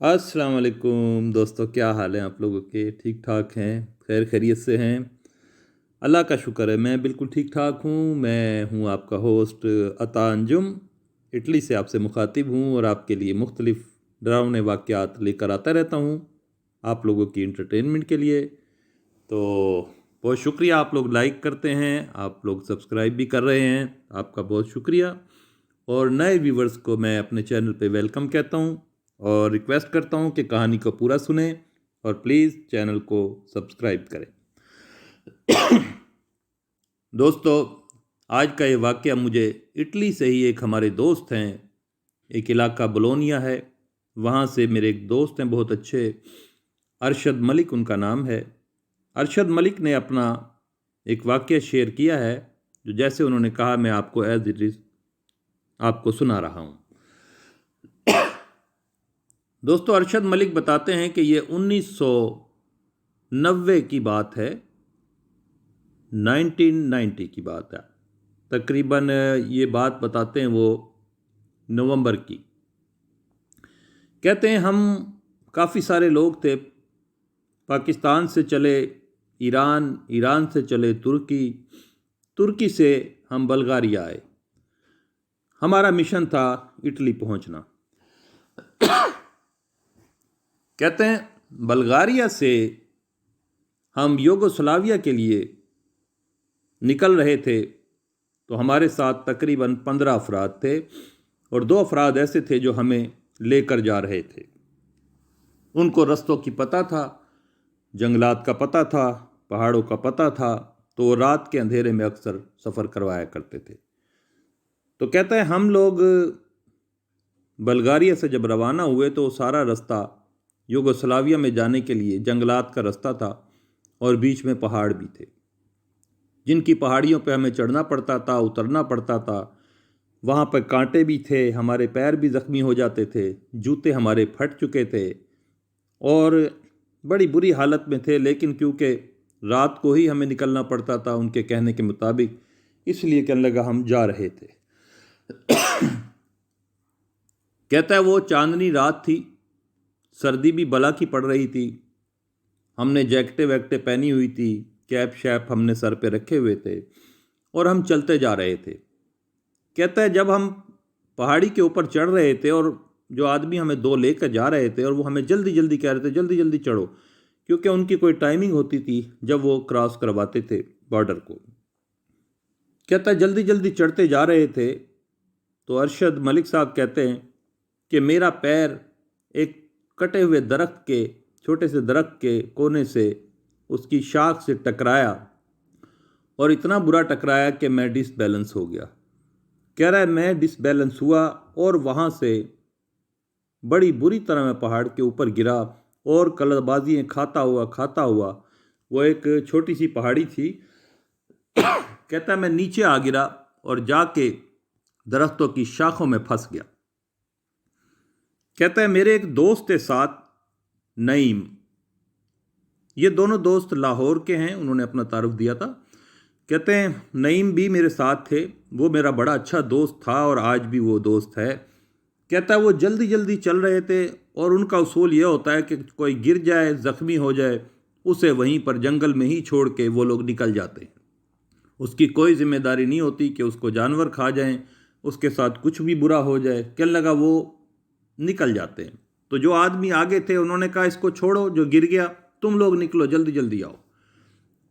अस्सलाम वालेकुम दोस्तों, क्या हाल है आप लोगों के? ठीक ठाक हैं? खैर खैरियत से हैं? अल्लाह का शुक्र है, मैं बिल्कुल ठीक ठाक हूँ। मैं हूँ आपका होस्ट अता अंजुम, इटली से आपसे मुखातिब हूँ और आपके लिए मुख्तलिफ़ डरावने वाक़यात लेकर आता रहता हूँ आप लोगों की इंटरटेनमेंट के लिए। तो बहुत शुक्रिया, आप लोग लाइक करते हैं, आप लोग सब्सक्राइब भी कर रहे हैं, आपका बहुत शुक्रिया। और नए व्यूवर्स को मैं अपने चैनल पे वेलकम कहता हूँ और रिक्वेस्ट करता हूँ कि कहानी को पूरा सुने और प्लीज़ चैनल को सब्सक्राइब करें। दोस्तों, आज का ये वाक़या मुझे इटली से ही एक हमारे दोस्त हैं, एक इलाका बोलोनिया है, वहाँ से मेरे एक दोस्त हैं बहुत अच्छे, अरशद मलिक उनका नाम है। अरशद मलिक ने अपना एक वाक़या शेयर किया है, जो जैसे उन्होंने कहा मैं आपको एज़ इट इज़ आपको सुना रहा हूँ। दोस्तों, अरशद मलिक बताते हैं कि ये 1990 की बात है, 1990 की बात है तकरीबन। ये बात बताते हैं वो नवंबर की। कहते हैं हम काफ़ी सारे लोग थे, पाकिस्तान से चले ईरान, ईरान से चले तुर्की, तुर्की से हम बल्गारिया आए। हमारा मिशन था इटली पहुंचना। कहते हैं बल्गारिया से हम यूगोस्लाविया के लिए निकल रहे थे, तो हमारे साथ तकरीबन 15 अफराद थे और 2 अफराद ऐसे थे जो हमें लेकर जा रहे थे। उनको रस्तों की पता था, जंगलात का पता था, पहाड़ों का पता था, तो वो रात के अंधेरे में अक्सर सफ़र करवाया करते थे। तो कहते हैं हम लोग बल्गारिया से जब रवाना हुए तो सारा रास्ता यूगोस्लाविया में जाने के लिए जंगलात का रास्ता था और बीच में पहाड़ भी थे, जिनकी पहाड़ियों पे हमें चढ़ना पड़ता था, उतरना पड़ता था। वहाँ पर कांटे भी थे, हमारे पैर भी ज़ख्मी हो जाते थे, जूते हमारे फट चुके थे और बड़ी बुरी हालत में थे। लेकिन क्योंकि रात को ही हमें निकलना पड़ता था उनके कहने के मुताबिक, इसलिए कहने लगा हम जा रहे थे। कहता है वो चांदनी रात थी, सर्दी भी बला की पड़ रही थी, हमने जैकेटें वैकेटें पहनी हुई थी, कैप शैप हमने सर पे रखे हुए थे और हम चलते जा रहे थे। कहता है जब हम पहाड़ी के ऊपर चढ़ रहे थे और जो आदमी हमें 2 लेकर जा रहे थे और वो हमें जल्दी जल्दी कह रहे थे जल्दी जल्दी चढ़ो, क्योंकि उनकी कोई टाइमिंग होती थी जब वो क्रॉस करवाते थे बॉर्डर को। कहता है जल्दी जल्दी चढ़ते जा रहे थे, तो अरशद मलिक साहब कहते हैं कि मेरा पैर एक कटे हुए दरख्त के, छोटे से दरख्त के कोने से, उसकी शाख से टकराया और इतना बुरा टकराया कि मैं डिसबैलेंस हो गया। कह रहा है मैं डिसबैलेंस हुआ और वहाँ से बड़ी बुरी तरह मैं पहाड़ के ऊपर गिरा और कलबाजियाँ खाता हुआ वो एक छोटी सी पहाड़ी थी। कहता है मैं नीचे आ गिरा और जाके दरख्तों की शाखों में फंस गया। कहता है मेरे एक दोस्त के साथ, नईम, ये दोनों दोस्त लाहौर के हैं, उन्होंने अपना तारुफ दिया था। कहते हैं नईम भी मेरे साथ थे, वो मेरा बड़ा अच्छा दोस्त था और आज भी वो दोस्त है। कहता है वो जल्दी जल्दी चल रहे थे और उनका उसूल ये होता है कि कोई गिर जाए, ज़ख्मी हो जाए, उसे वहीं पर जंगल में ही छोड़ के वो लोग निकल जाते हैं। उसकी कोई जिम्मेदारी नहीं होती कि उसको जानवर खा जाएं, उसके साथ कुछ भी बुरा हो जाए। कहने लगा वो निकल जाते हैं। तो जो आदमी आगे थे उन्होंने कहा इसको छोड़ो, जो गिर गया, तुम लोग निकलो, जल्दी जल्दी आओ।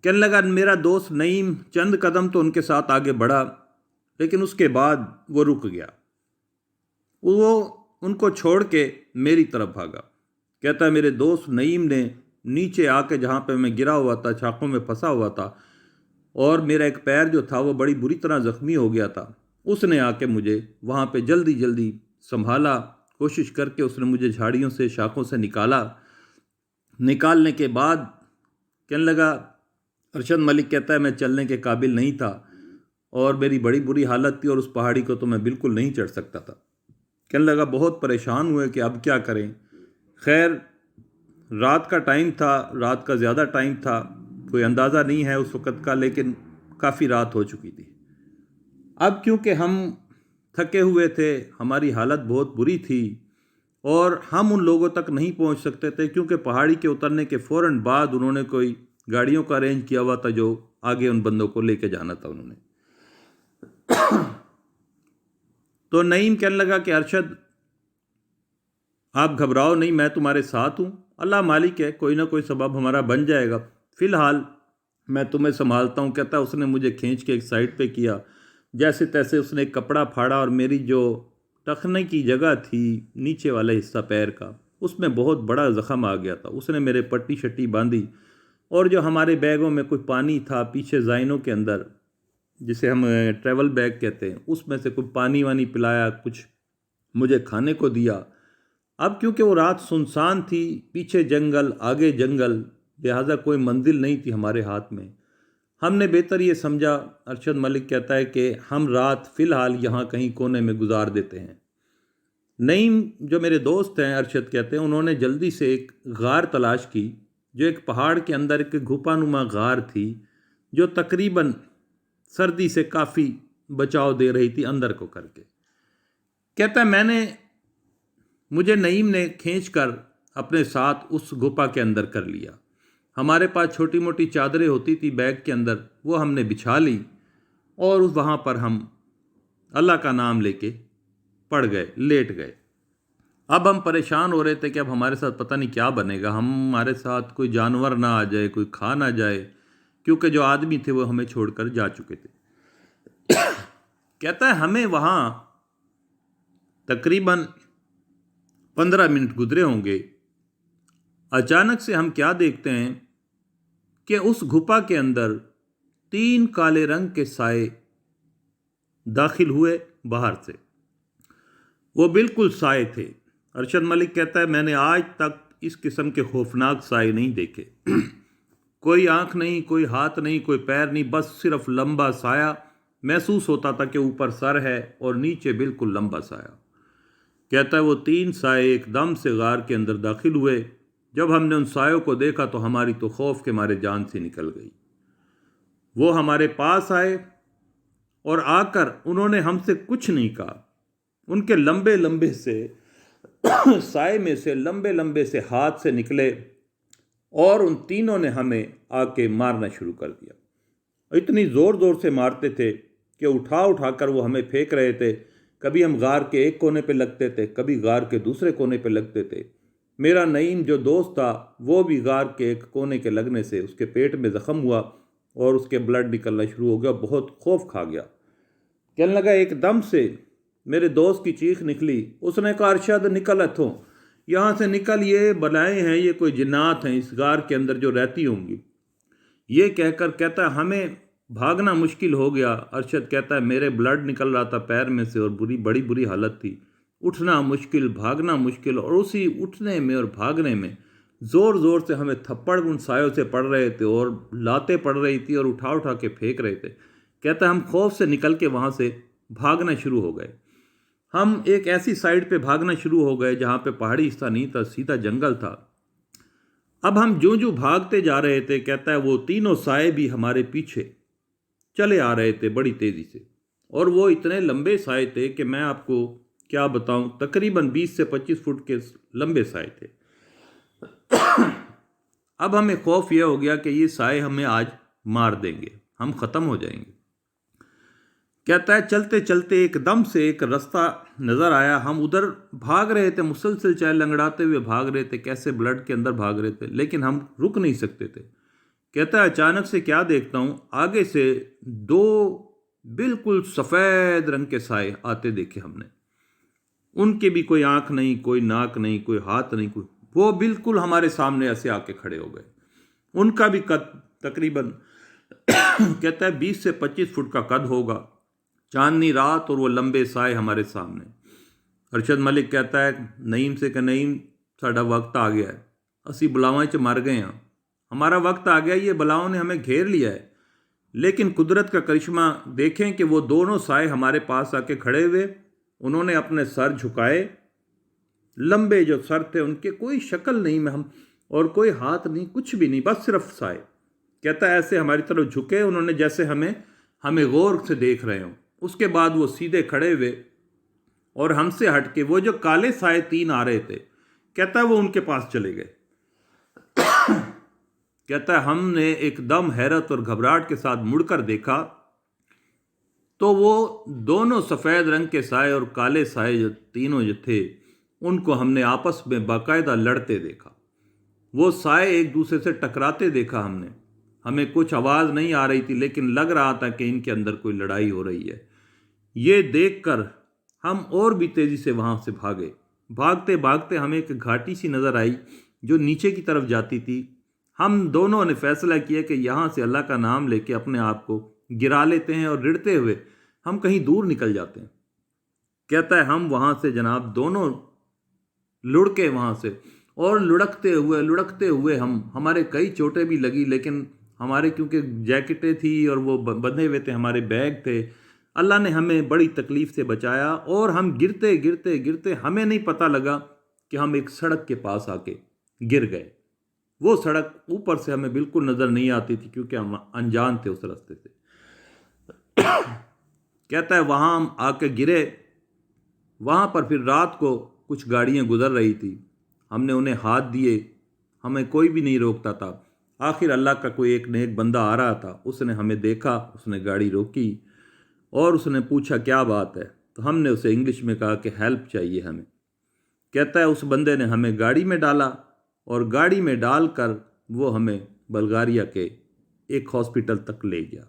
कहने लगा मेरा दोस्त नईम चंद कदम तो उनके साथ आगे बढ़ा, लेकिन उसके बाद वो रुक गया, वो उनको छोड़ के मेरी तरफ भागा। कहता है मेरे दोस्त नईम ने नीचे आके, जहाँ पे मैं गिरा हुआ था, छाकों में फंसा हुआ था और मेरा एक पैर जो था वो बड़ी बुरी तरह ज़ख्मी हो गया था, उसने आके मुझे वहाँ पे जल्दी जल्दी संभाला, कोशिश करके उसने मुझे झाड़ियों से, शाखों से निकाला। निकालने के बाद कहने लगा, अरशद मलिक कहता है मैं चलने के काबिल नहीं था और मेरी बड़ी बुरी हालत थी और उस पहाड़ी को तो मैं बिल्कुल नहीं चढ़ सकता था। कहने लगा बहुत परेशान हुए कि अब क्या करें। खैर रात का टाइम था, रात का ज़्यादा टाइम था, कोई अंदाज़ा नहीं है उस वक़्त का, लेकिन काफ़ी रात हो चुकी थी। अब क्योंकि हम थके हुए थे, हमारी हालत बहुत बुरी थी और हम उन लोगों तक नहीं पहुंच सकते थे, क्योंकि पहाड़ी के उतरने के फ़ौरन बाद उन्होंने कोई गाड़ियों का अरेंज किया हुआ था जो आगे उन बंदों को लेके जाना था उन्होंने। तो नईम कहने लगा कि अरशद आप घबराओ नहीं, मैं तुम्हारे साथ हूँ, अल्लाह मालिक है, कोई ना कोई सबब हमारा बन जाएगा, फ़िलहाल मैं तुम्हें संभालता हूँ। कहता उसने मुझे खींच के एक साइड पे किया, जैसे तैसे उसने एक कपड़ा फाड़ा और मेरी जो टखने की जगह थी नीचे वाला हिस्सा पैर का, उसमें बहुत बड़ा ज़ख़म आ गया था। उसने मेरे पट्टी शट्टी बांधी और जो हमारे बैगों में कुछ पानी था पीछे ज़ाइनों के अंदर, जिसे हम ट्रैवल बैग कहते हैं, उसमें से कुछ पानी वानी पिलाया, कुछ मुझे खाने को दिया। अब क्योंकि वो रात सुनसान थी, पीछे जंगल आगे जंगल, लिहाजा कोई मंजिल नहीं थी हमारे हाथ में। हमने बेहतर ये समझा, अरशद मलिक कहता है, कि हम रात फ़िलहाल यहाँ कहीं कोने में गुजार देते हैं। नईम जो मेरे दोस्त हैं, अरशद कहते हैं, उन्होंने जल्दी से एक गार तलाश की जो एक पहाड़ के अंदर एक गुफानुमा गार थी जो तकरीबन सर्दी से काफ़ी बचाव दे रही थी अंदर को करके। कहता है मुझे नईम ने खींचकर अपने साथ उस गुफा के अंदर कर लिया। हमारे पास छोटी मोटी चादरें होती थी बैग के अंदर, वो हमने बिछा ली और वहाँ पर हम अल्लाह का नाम लेके पड़ गए, लेट गए। अब हम परेशान हो रहे थे कि अब हमारे साथ पता नहीं क्या बनेगा, हमारे साथ कोई जानवर ना आ जाए, कोई खा ना जाए, क्योंकि जो आदमी थे वो हमें छोड़कर जा चुके थे। कहता है हमें वहाँ तकरीबन 15 मिनट गुजरे होंगे, अचानक से हम क्या देखते हैं कि उस गुफा के अंदर 3 काले रंग के साए दाखिल हुए बाहर से। वो बिल्कुल साए थे। अरशद मलिक कहता है मैंने आज तक इस किस्म के खौफनाक साए नहीं देखे। कोई आंख नहीं, कोई हाथ नहीं, कोई पैर नहीं, बस सिर्फ लंबा साया महसूस होता था कि ऊपर सर है और नीचे बिल्कुल लंबा साया। कहता है वो 3 साए एकदम से गार के अंदर दाखिल हुए। जब हमने उन सायों को देखा तो हमारी तो खौफ के मारे जान से निकल गई। वो हमारे पास आए और आकर उन्होंने हमसे कुछ नहीं कहा। उनके लंबे लंबे से साए में से लंबे लंबे से हाथ से निकले और उन तीनों ने हमें आके मारना शुरू कर दिया। इतनी ज़ोर ज़ोर से मारते थे कि उठा उठा कर वो हमें फेंक रहे थे। कभी हम गार के एक कोने पे लगते थे, कभी गार के दूसरे कोने पे लगते थे। मेरा नईम जो दोस्त था वो भी गार के एक कोने के लगने से उसके पेट में ज़ख़म हुआ और उसके ब्लड निकलना शुरू हो गया। बहुत खौफ खा गया। कहने लगा एकदम से मेरे दोस्त की चीख निकली। उसने कहा अरशद निकल हथों, यहाँ से निकल, ये बलाएँ हैं, ये कोई जिन्नात हैं इस गार के अंदर जो रहती होंगी। ये कहकर कहता है हमें भागना मुश्किल हो गया। अरशद कहता है मेरे ब्लड निकल रहा था पैर में से और बड़ी बुरी हालत थी। उठना मुश्किल, भागना मुश्किल, और उसी उठने में और भागने में ज़ोर ज़ोर से हमें थप्पड़ उन सायों से पड़ रहे थे और लातें पड़ रही थी और उठा उठा के फेंक रहे थे। कहता है हम खौफ से निकल के वहाँ से भागना शुरू हो गए। हम एक ऐसी साइड पे भागना शुरू हो गए जहाँ पे पहाड़ी हिस्सा नहीं था, सीधा जंगल था। अब हम जो जो भागते जा रहे थे, कहता है वो तीनों साए भी हमारे पीछे चले आ रहे थे बड़ी तेज़ी से, और वो इतने लंबे साए थे कि मैं आपको क्या बताऊं, तकरीबन 20 से 25 फुट के लंबे साए थे। अब हमें खौफ यह हो गया कि ये साए हमें आज मार देंगे, हम ख़त्म हो जाएंगे। कहता है चलते चलते एकदम से एक रास्ता नज़र आया। हम उधर भाग रहे थे, मुसलसल चाहे लंगड़ाते हुए भाग रहे थे, कैसे ब्लड के अंदर भाग रहे थे, लेकिन हम रुक नहीं सकते थे। कहता है अचानक से क्या देखता हूँ, आगे से 2 बिल्कुल सफ़ेद रंग के साए आते देखे हमने। उनके भी कोई आंख नहीं, कोई नाक नहीं, कोई हाथ नहीं, कोई, वो बिल्कुल हमारे सामने ऐसे आके खड़े हो गए। उनका भी कद तकरीबन कहता है 20 से 25 फुट का कद होगा। चांदनी रात और वो लंबे साए हमारे सामने। अरशद मलिक कहता है नईम से कि नईम साडा वक्त आ गया है, असी बलावां च मर गए हैं, हमारा वक्त आ गया, ये बलाओं ने हमें घेर लिया है। लेकिन कुदरत का करिश्मा देखें कि वो दोनों साए हमारे पास आके खड़े हुए। उन्होंने अपने सर झुकाए, लंबे जो सर थे उनके, कोई शक्ल नहीं में हम और कोई हाथ नहीं, कुछ भी नहीं, बस सिर्फ साए। कहता है ऐसे हमारी तरफ झुके उन्होंने जैसे हमें गौर से देख रहे हों। उसके बाद वो सीधे खड़े हुए اور हमसे हट के वो जो काले साए 3 आ रहे थे, कहता है वो उनके पास चले गए। कहता है हमने एकदम हैरत और घबराहट के साथ मुड़कर देखा तो वो दोनों सफ़ेद रंग के साए और काले साए जो तीनों जो थे, उनको हमने आपस में बाकायदा लड़ते देखा। वो साए एक दूसरे से टकराते देखा हमने। हमें कुछ आवाज़ नहीं आ रही थी, लेकिन लग रहा था कि इनके अंदर कोई लड़ाई हो रही है। ये देखकर हम और भी तेज़ी से वहाँ से भागे। भागते भागते हमें एक घाटी सी नज़र आई जो नीचे की तरफ जाती थी। हम दोनों ने फैसला किया कि यहाँ से अल्लाह का नाम लेके अपने आप को गिरा लेते हैं और रिड़ते हुए हम कहीं दूर निकल जाते हैं। कहता है हम वहाँ से जनाब दोनों लुढ़के वहाँ से, और लुढ़कते हुए हमारे कई चोटें भी लगी, लेकिन हमारे क्योंकि जैकेटें थी और वो बंधे हुए थे, हमारे बैग थे, अल्लाह ने हमें बड़ी तकलीफ़ से बचाया। और हम गिरते गिरते गिरते हमें नहीं पता लगा कि हम एक सड़क के पास आके गिर गए। वो सड़क ऊपर से हमें बिल्कुल नज़र नहीं आती थी क्योंकि हम अनजान थे उस रास्ते से। कहता है वहाँ हम आके गिरे। वहाँ पर फिर रात को कुछ गाड़ियाँ गुजर रही थी, हमने उन्हें हाथ दिए, हमें कोई भी नहीं रोकता था। आखिर अल्लाह का कोई एक नेक बंदा आ रहा था, उसने हमें देखा, उसने गाड़ी रोकी और उसने पूछा क्या बात है। तो हमने उसे इंग्लिश में कहा कि हेल्प चाहिए हमें। कहता है उस बंदे ने हमें गाड़ी में डाला और गाड़ी में डालकर वो हमें बल्गारिया के एक हॉस्पिटल तक ले गया,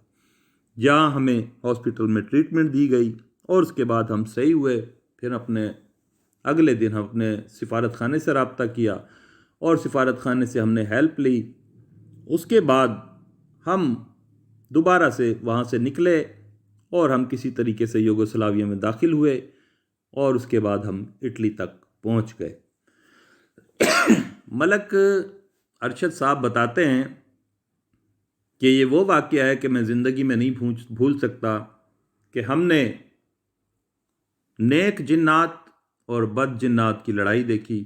जहाँ हमें हॉस्पिटल में ट्रीटमेंट दी गई और उसके बाद हम सही हुए। फिर अगले दिन हम अपने सिफारत खाने से रब्ता किया और सिफारत खाने से हमने हेल्प ली। उसके बाद हम दोबारा से वहाँ से निकले और हम किसी तरीके से यूगोस्लाविया में दाखिल हुए और उसके बाद हम इटली तक पहुँच गए। मलक अरशद साहब बताते हैं कि ये वो वाक़या है कि मैं ज़िंदगी में नहीं भूल सकता कि हमने नेक जिन्नात और बद जिन्नात की लड़ाई देखी।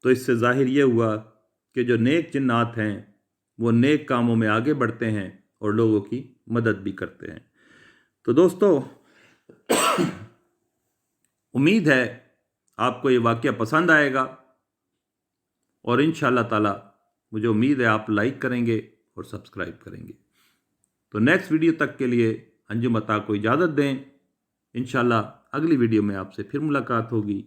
तो इससे ज़ाहिर ये हुआ कि जो नेक जिन्नात हैं वो नेक कामों में आगे बढ़ते हैं और लोगों की मदद भी करते हैं। तो दोस्तों, उम्मीद है आपको ये वाक़या पसंद आएगा और इंशाअल्लाह ताला मुझे उम्मीद है आप लाइक करेंगे और सब्सक्राइब करेंगे। तो नेक्स्ट वीडियो तक के लिए अंजुम अता को इजाज़त दें। इंशाअल्लाह अगली वीडियो में आपसे फिर मुलाकात होगी।